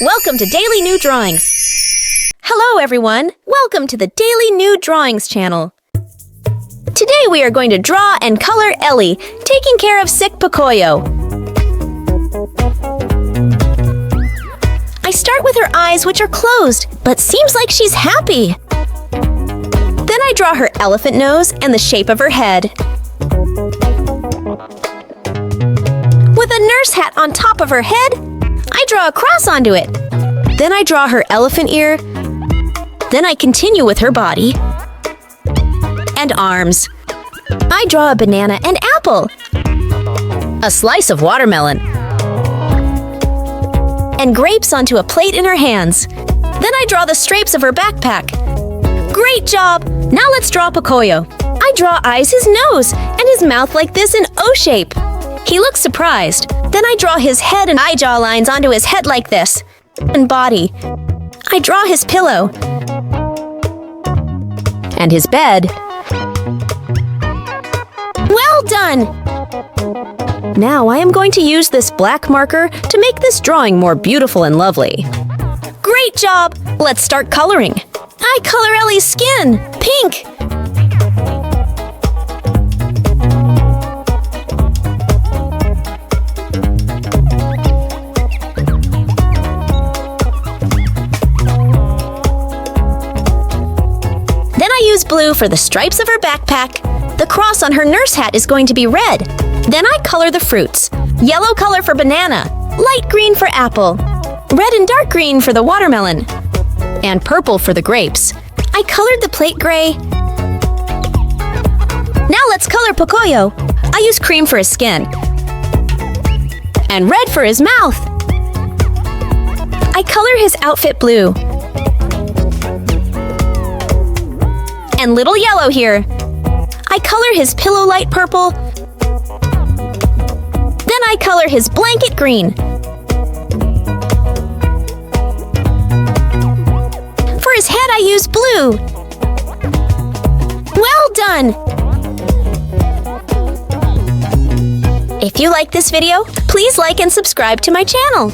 Welcome to Daily New Drawings. Hello everyone, welcome to the Daily New Drawings channel. Today we are going to draw and color Elly, taking care of sick Pocoyo. I start with her eyes, which are closed, but seems like she's happy. Then I draw her elephant nose and the shape of her head. With a nurse hat on top of her head, I draw a cross onto it. Then I draw her elephant ear. Then I continue with her body and arms. I draw a banana and apple, a slice of watermelon, and grapes onto a plate in her hands. Then I draw the stripes of her backpack. Great job! Now let's draw Pocoyo. I draw eyes, his nose, and his mouth like this in O shape. He looks surprised. Then I draw his head and eye jaw lines onto his head like this. And body. I draw his pillow. And his bed. Well done! Now I am going to use this black marker to make this drawing more beautiful and lovely. Great job! Let's start coloring. I color Elly's skin pink. Then I use blue for the stripes of her backpack. The cross on her nurse hat is going to be red. Then I color the fruits. Yellow color for banana, light green for apple, red and dark green for the watermelon, and purple for the grapes. I colored the plate gray. Now let's color Pocoyo. I use cream for his skin and red for his mouth. I color his outfit blue and little yellow here. I color his pillow light purple. Then I color his blanket green. For his head, I use blue. Well done! If you like this video, please like and subscribe to my channel.